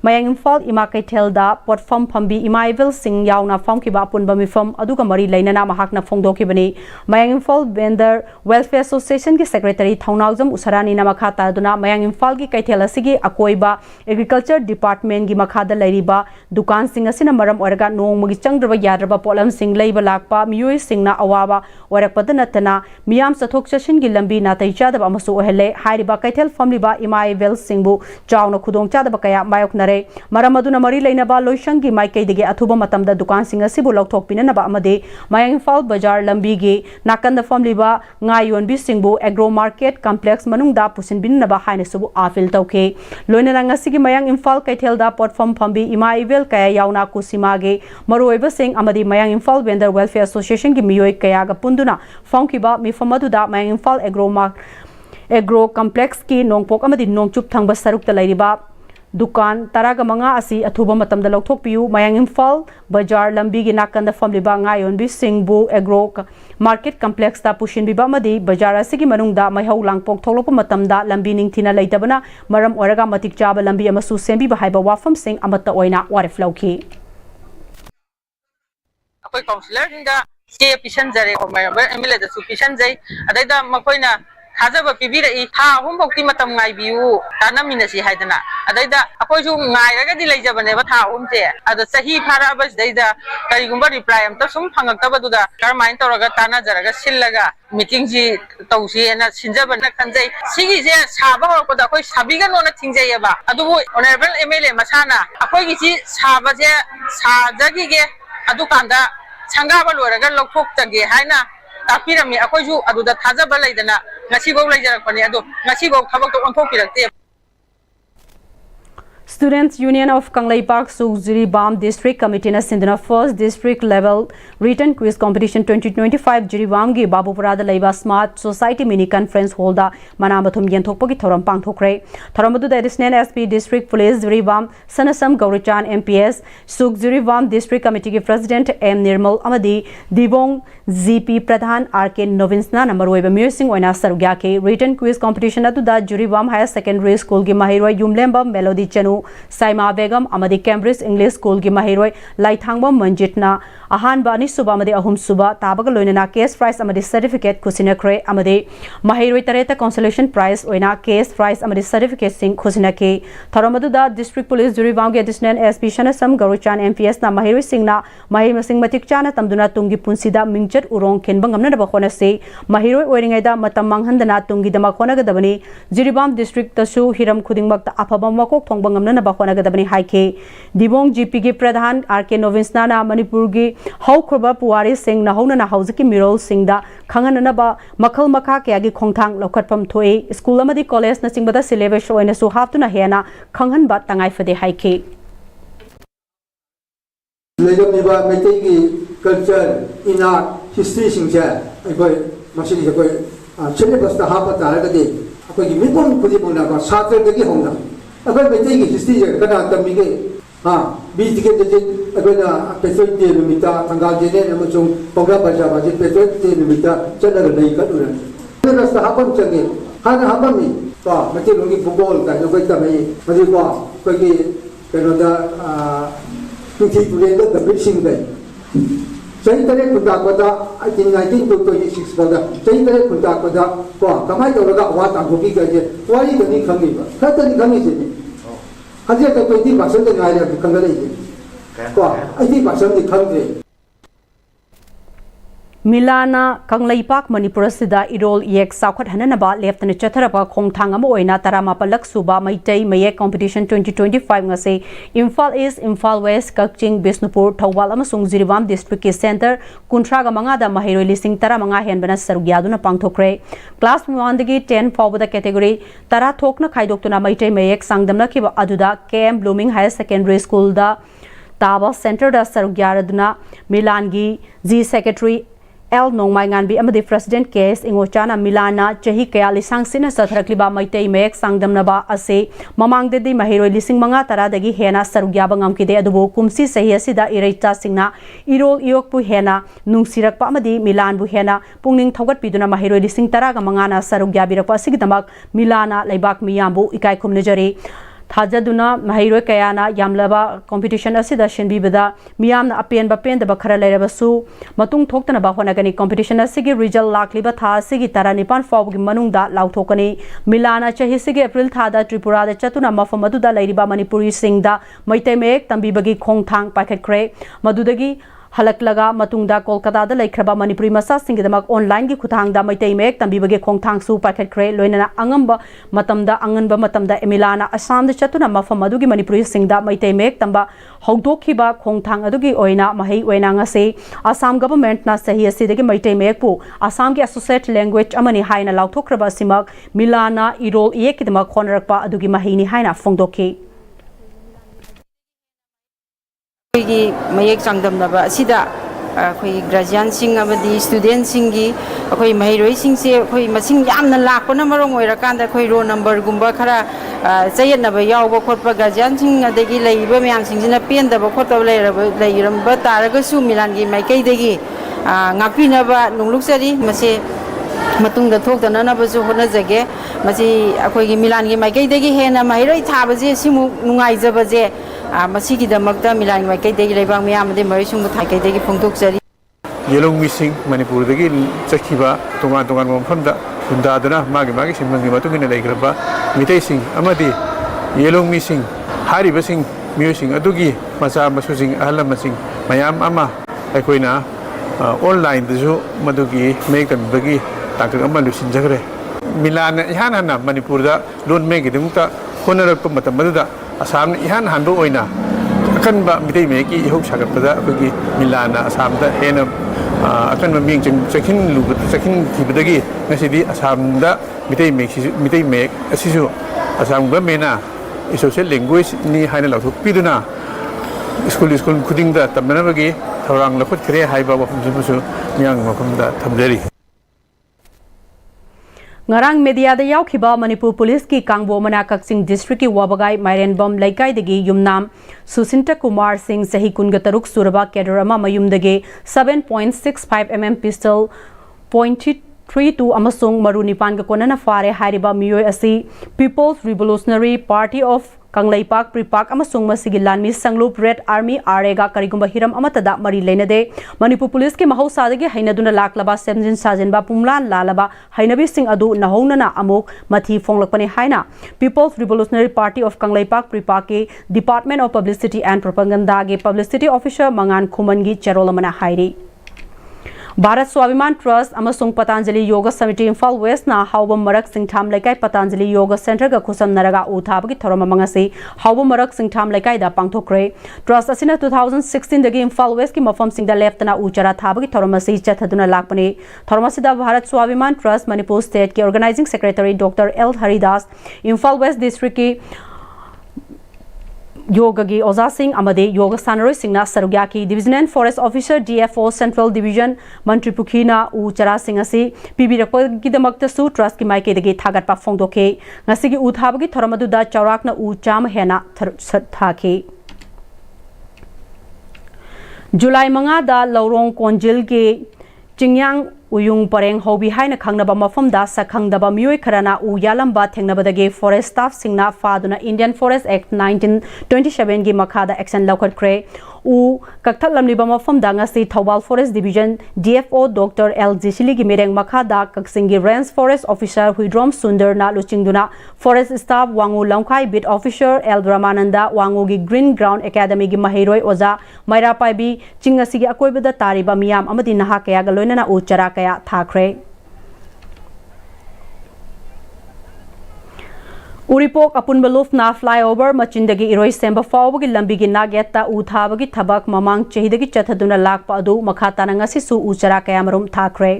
मयांग Imphal इमा कैथेलदा पोटफम फंबी इमाइवल सिंग याउना फम की बापुन बमिफम अदुगा मरी लेनना महाकना फोंदोकिबनी मयांग Mayang Imphal Vendor Welfare Association ki Secretary Thaunaujam Usarani na makha taduna Mayang Imphal ki kaithel asigi akoiba Agriculture Department gi makha da lairiba dukan sing asina maram oraga nongmagi changdraba yadraba polam sing leiba lakpa miyoi singna awaba orakpada natana miyam sathok chashin gi lambi natai chadaba amasu ohele hairiba kaithel famliba imai vel singbu chawna khudong chadaba kaya mayok nare maram aduna mari leinaba loisang gi mai kaidege athuba matamda dukan sing asibu lokthok pinanaba amade Mayang Imphal Bazaar lambi gi nakanda famliba ngayon bi singbu agro market complex manungda pusin binaba haina subu afil tawke loina ngasigi Mayang Imphal kaithel da platform fambi imai vel kaya yauna kusimage maroiba sing amadi Mayang Imphal Vendor Welfare Association gi miyoi kaya ga punduna fongkiba mifamadu da Mayang Imphal agro complex ki nongpok amadi nongchup thangba saruk ta lairiba dukan taraga manga asi athuba matamda lokthok piu Mayang Imphal Bazaar lambi gi nakanda famliba ngayon bi singbu agro market complex ta pushin biba amadi bazaar asigi manungda maihau langpok thoklopa matamda lambi ningthina leitabana maram oraga matik chaba lambi amasu sembi ba haiba wafam sing amata oina warif lauki akoy counselor inga ke pishan jare ko member MLA da su pishan jai adaida makoina Hazaba pibira I ha humbokti matam ngai biu tana minasi haidana adaida akoi ju ngai raga di leijabane ba tha humte ada sahi phara bas daida karigumba reply am ta sum phangak ta baduda karmain toraga tana jaraga sillaga meeting ji tausi ena sinjabana khanjai sigi je saba horko da akoi sabiga nona thingjai ba adu honorable MLA masana akoi gi ji saba je sajagi ge adu kanda changaba loraga lokthok tage haina tapirami akoi ju adu da thajaba leidana ngasi go leijarakpani adu ngasi go thabak to onthok pirakte Students Union of Kanglei Park Suk Jiribam District Committee na sinduna first district level written quiz competition 2025 Jiribam gi Babupurada Leiba Smart Society mini conference hall da manamathum yenthokpagi thoram pangthokre thoramadu da additional SP District Police Jiribam Sanasam Gaurichan MPS Suk Jiribam District Committee gi President M Nirmal amadi Dibong GP Pradhan RK Novinsna namaroiba music oina sarugya ke written quiz competition adu da Jiribam Higher Secondary School gi Mahiroi Yumlemba Melody Chanu Saima Begum amadi Cambridge English School gi Mahiroi Laithangba Manjitna ahan ba ni suba amadi ahum suba tabaga loinana case prize amadi certificate kusinakre amadi Mahiroi tareta consolation prize oina case prize amadi certificate sing kusinake tharamadu da District Police Jiribam gi additional SP Shanasam Garuchan MPS na Mahiroi singna Mahir Singh matik chana tamduna tungi punsida mingchat urong kenbang amna ba khona se Mahiroi oiringai da matam manghandana tungi dama khona gadabani Jiribam District tasu hiram khudingmak ta afabam makok thongbang amna ba khona gadabani haike Dibong GP gi Pradhan RK Novinsna na Manipur gi haukhroba puwari sing na hauna na hauziki mirol singda khanganana ba makhal makha kya gi khongthang lokhatpam thoi school amadi college na singbada syllabus oina su haftuna hena khanghan ba tangai fade haike legamniba meitei gi culture ina history singse akoi masini akoi syllabus ta hapa taragadi akoi gi mipon pudibona ba satra gi hongda akoi meitei gi history je kana tamige bi ticket je akona petrol de limita tanggal je ne amachung program baja ba je petrol de limita chana nei ka dura syllabus ta hapa change hana hapa mi to mati lungi football ka jo kai tamai mari ko gi kana da Tuti Purenda the British Day. Chaytare Kundakwada, I think 1926 for the Chaytare Kundakwada, Kamai Oraga, what I'm looking at it. Why is the Nikangiva? Katani Kamisini. Has yet 20% in Ida to Kangalay. I think Basan the country. Milana Kanglaipak Manipur sida irol yek sakhat hananaba leftna chatharapa khongthang ama oina taramapalak suba maitai mayek competition 2025 ngase Imphal East Imphal West Kakching Bisnupur Thawal amasung Jiribam district ke center kunthraga manga da mahiroi lising tara manga henbana sarugyaduna pangthokre class 1 dagi 10 fawbada category tara thokna khaidoktuna maitai mayek sangdamna kiba aduda KM Blooming Higher Secondary School da taba center da sarugyaraduna Milangi G Secretary L Nongmai bi amadi President case ingochana Milana chahi kaya lisang sina sathrakliba maitai mek sangdamna ba ase mamang de mahiroi lising manga tara dagi hena sarugya bangam kide adubo kumsi sahi asida ireita singna irol iok pu hena nungsirak pa amadi Milan bu hena pungning thogat piduna mahiroi lising tara ga manga na sarugya birak pa sigidamak Milana laibak miyambu ikai khumne jari थाजदुना महैरोय कयाना यामलबा competition असिदा शिनबीबदा मियामना अपेन बपेन दबा खरा लेरबसु मतुंग थोक्तना बा होनागनी कॉम्पिटिशन असिगी रिजल्ट लाखलिबा था असिगी तारा निपान फावगी मनुंगदा लाउथोकनी मिलाना चहिसिगी अप्रैल थादा त्रिपुरा दा चतुना मफम अदुदा लैरिबा मणिपुरी सिंगदा मैतै मेक तंबीबगी खोंगथांग पाखटख्रे मदुदगी हलकलगा मतुंगदा कोलकाता दा लेखरबा मणिपुरी मसा सिंगदमक ऑनलाइन की खुथांगदा मैतै मेक तंबीबगे खोंगथांग सु पाखटख्रे लोइनना अंगंबा मतमदा एमिलाना असम दा चतुना मफम अदुगी Manipuri सिंगदा Meitei make तंबा हौदोखिबा खोंगथांग अदुगी ओइना महै ओइना ngase Assam government ना सही असिदगी मैतै मेक पु असम की एसोसिएट लैंग्वेज अमनि हाइना लाउथोखरबा सिमक मिलाना इरोल येकिदमक खोनरकपा अदुगी महिनी हाइना फोंदोखि की मयेक चांगदमनबा असिदा अखोई ग्रेजुएट सिंग अबदी स्टूडेंट सिंगी अखोई महिरोई सिंगसे अखोई मसिंग यामना लाखपना मरोंग ओइराकांदा अखोई रो नंबर गुंबा खरा चयनबा यावबा खोटपा graduate Singh अदगी लैबा ma'am सिंगजिना पेंदबा खोटबा लैरबा तारगसु मिलानगी माइकैदगी ngakpinaba nunglukjari mase matungda thokdananabaju honajage masi akhoi gi milan gi maikaidagi hena mairoi thabaje simu nungaijabaje masigi damakta milan gi maikaidagi leibang miyamde marisung thaikaidagi phongtokjari yelong missing manipur dagi chakhiba tongan tongan mafamda hundadana magi simbangi matungina leigraba mitai sing amadi yelong missing hariba sing miosing adugi macha masusing ahlam sing mayam ama aikoina online dasu madugi make them bagi takir amma lusin jagre milan ihan hana manipur da lon me gi dumta honarak pa matam da asam ihan hanbo oina akan ba mitai me ki hok sagat da bagi milana asam da hena akan ma ming chekin lu chekin kibadagi ngasidi asam da mitai me asisu asam ba mena social language ni haina la piduna school khuding da tamna bagi thorang lakhut khre haiba wafum jibusu myang mafum da thamjari ngarang media da yaukhiba manipur police ki kangbo mana kaksing district ki wabagai mairenbom laikai degi yumnam susinta kumar singh sahi kunga taruk suraba kedarama mayumdage 7.65 mm pistol .32 amasung maruni pan ga konana fare hairiba miyoi asi people's revolutionary party of Kanglaipak Pripak amasung masigi lanmi sanglup Red Army Arega karigumba hiram amatada mari leinade Manipur police ke mahausadagi hainaduna laklaba semjin sajenba pumlan lalaba hainabi sing adu nahounana amuk mathi fonglakpani haina People's Revolutionary Party of Kanglaipak Pripak ke Department of Publicity and Propaganda ge publicity officer Mangan Khumangi cherolamana hairi Bharat Swabhiman Trust amasung Patanjali Yoga Committee Imphal West na hawbam marak singtham laikai Patanjali Yoga Center ga khusam naraga uthabagi thorama mangasi hawbam marak singtham laikai da pangthokre Trust asina 2016 dagi Imphal West ki mafam singda leftana uchara thabagi thorama si chathaduna lakpani thorama sida Bharat Swabhiman Trust Manipur State ki Organizing Secretary Dr. L Haridas Imphal West District ki Yoga gi Oza Singh amade Yoga Sanaroi Singna Sarugya ki Divisional Forest Officer DFO Central Division Mantri Pukhina U Chara Singh asi PB rakpa gi damakta su trust ki maike degi thagat pa phongdoke ngasi gi uthabagi thoramadu da chaurakna u cham hena thake July manga da Laurong Konjil ke Chingyang Uyung Pareng Hobi haina khangnaba mafam da sakhangdaba mioi kharana u yalamba thengnabadage forest staff singna faduna Indian Forest Act 1927 gi makhada action laukhat kre u kakthalamliba mafam da ngasi Thobal Forest Division DFO Dr. L Jisili gi mereng makhada kaksingi Range Forest Officer Huidrom Sundar na luchingduna forest staff wangu longkhai bit officer L Ramananda wangu gi Green Ground Academy gi mahiroi oza Meira Paibi chingasi gi akoibada tariba miyam amadi naha kaya ga loinana u chara kaya thakre Uripok apunbaluf na flyover machindagi iroi semba fawbagi lambigi nagetta uthabagi thabak mamang chehidagi chathaduna lakpa adu makhata ngasi su uchara kayamarum thakre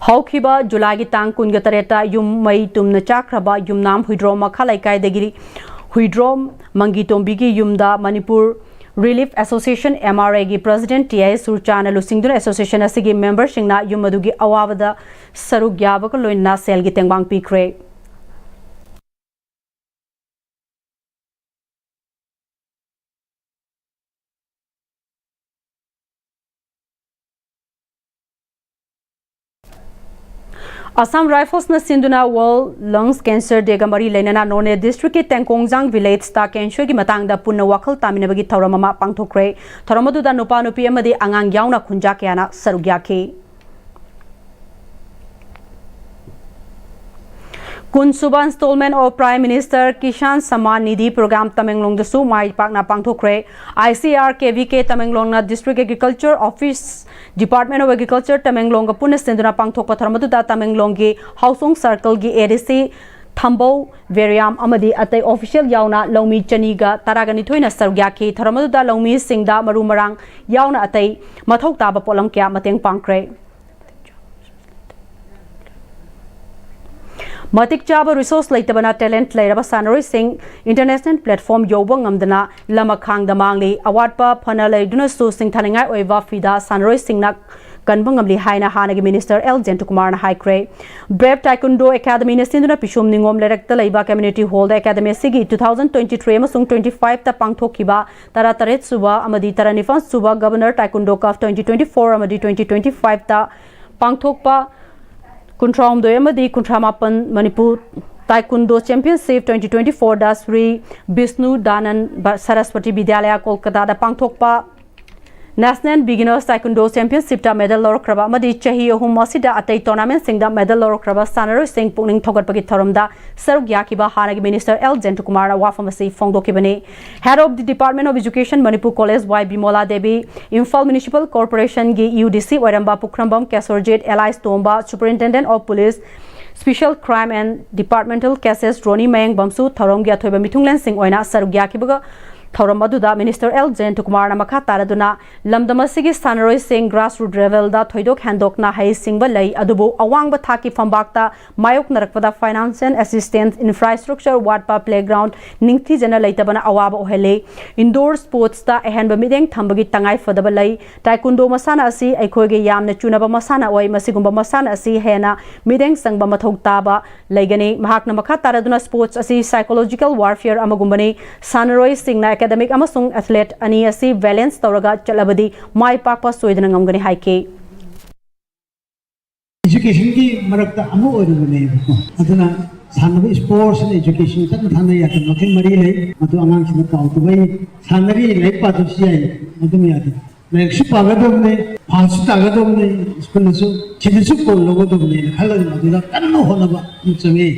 Hawkhiba Julagi tang kunga tareta yum mai tumna chakraba yumnam huidrom makha laikai dagi huidrom mangitombi yumda Manipur Relief Association MRA gi President TI Surchana Lusingduna Association asigi member singna yumadugi awabada sarugyabaka loina sel gi tengbang pikre Assam Rifles na sinduna World Lungs Cancer Day ga mari leinana None District ke Tengkongjang Village sta cancer gi matangda punna wakhal taminabagi thauramama pangthokre thauramadu nupa nupi amadi angang yauna khunja kyana sarugya ke Kunsuba installment of Prime Minister Kishan Samman Nidhi program Tamenglong da su mai pakna pangthokre ICR KVK Tamenglong na District Agriculture Office Department of Agriculture Tamenglong ga punna senduna pangthokpa tharamadu da Tamenglong gi Hausung Circle gi ADC Thambo Veriam amadi atai official yauna Longmi Chaniga Taragani thoina sarugya ki tharamadu da Longmi Singda maru marang yauna atai mathok taba polam kya mateng pangkre Matik Chaba resource leitabana talent leiraba Sanaroi Singh international platform yobang amdana lamakhang damangli award pa phana leiduna su sing thaningai oiwa fida Sanaroi Singh na kanbang amli haina hanagi minister L Jentukumar na haikre Brave Taekwondo Academy na sinduna pishum ningom lerekta leiba community hall da academy sigi 2023 amasung 25 ta pangthokiba tara taret suba amadi tara nifan suba governor Taekwondo Cup 2024 amadi 2025 ta pangthokpa Kuntram Doyamadi Kuntramapan Manipur Taekwondo Championship 2024 da Sri Bisnu Danan Saraswati Vidyalaya Kolkata da pangthokpa National Beginners Taekwondo Championship da medal lor kraba madi chahi ahum masida atai tournament sing da medal lor kraba Sanaroi Singh pungning thogat pagi thoram da sarugya ki ba hanagi minister L Jentukumar wa pharmacy phongdo ki bani head of the Department of Education Manipur College Y Bimola Devi Imphal Municipal Corporation gi UDC Waramba Pukrambam Kasorjet Elias Tomba Superintendent of Police Special Crime and Departmental Cases Roni Mayang Bamsu thorom gya thoiba mithunglen sing oina sarugya ki baga Thauram aduda Minister L Jentukumar na makha taraduna lamdamasigi Sanaroi Singh grassroots level da thoidok handok na hai singba lei adubu awang ba thaki fambakta mayok narakpada finance and assistance infrastructure ward pa playground ningthi jana leitabana awaba ohele indoor sports ta ehanba mideng thambagi tangai fadaba lei taekwondo masana asi aikhoge yamna chunaba masana oi masigumba masana asi hena mideng sangba mathok taba leigani mahakna makha taraduna sports asi psychological warfare amagumbani Sanaroi Singh na academic amasung athlete ani asi balance tawraga chalabadi mai pakpa soidana ngamgani haike education ki marakta amu orugane aduna sanari sports and education tan thana ya tan makin mari lei madu angang sina paw to bai sanari lei pa to si ai madu mi ade lei su pa ga dom ne phasu ta ga dom ne school su chidisu ko logo dom ne khala madu da tan no hola ba chungi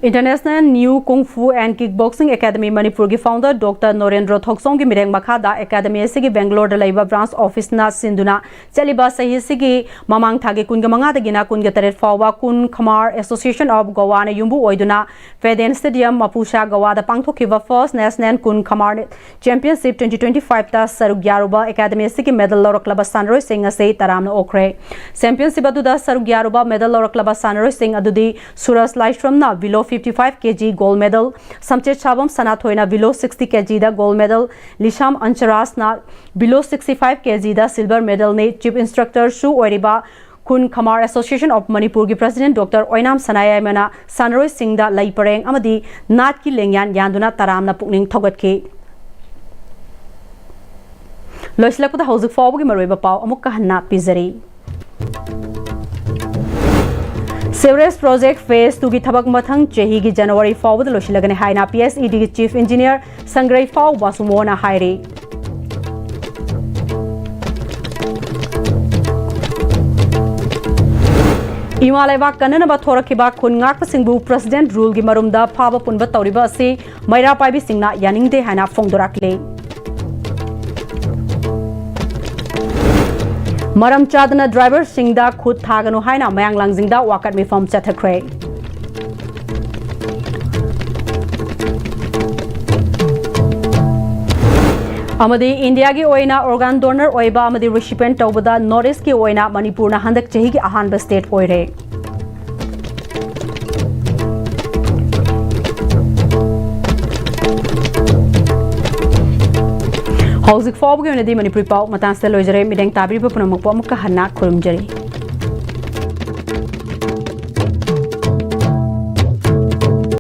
International New Kung Fu and Kickboxing Academy Manipur ki founder Dr. Norendra Thoksong ki mireng makhada Academy sigi Bangalore da laiba branch office na sinduna chaliba sahi sigi mamang thagi kun ga manga dagina kun ga taret fawa kun Khamar Association of Goa na yumbu oiduna Feden Stadium Mapusha Goa da pangthokiba first national kun Khamar Championship 2025 ta sarugyaruba Academy sigi medal lor club Sanaroi Singh ase taramna okre championship adu da sarugyaruba medal lor club Sanaroi Singh adudi Suras Laishram na below 55 kg gold medal Samchet Chabam Sanathoina below 60 kg da gold medal Lisham Ancharas na below 65 kg da silver medal ne chief instructor Shu Oiriba Kun Khamar Association of Manipur ki president Dr. Oinam Sanaya Mena Sanaroi Singh da lai pareng amadi nat ki lengyan yanduna taramna pukning thogat ke loislakda hauzik fawgi maroiba paw amuk kahanna pizari Sewerage project phase 2 ki thabak mathang chehi ki January forward loshilagane haina Pm-Istv ki chief engineer Sangrai Faw Basumona haire Imalaiba kanana ba thorakiba khungak pasingbu president rule gi marumda phaba punba tawriba ase Meira Paibi singna yaningde haina phongdorakle Maram chadana driver singda khud thaganu haina mayang langjingda wakat mi form chathakre amadi India gi oina organ donor oiba amadi recipient tawbada North East ki oina Manipur na handak chehi gi ahanba state oire Hauzik fawgi onadi Manipuri paw matang se loijare mideng tabri pa punamuk pa mukka hanna khurumjari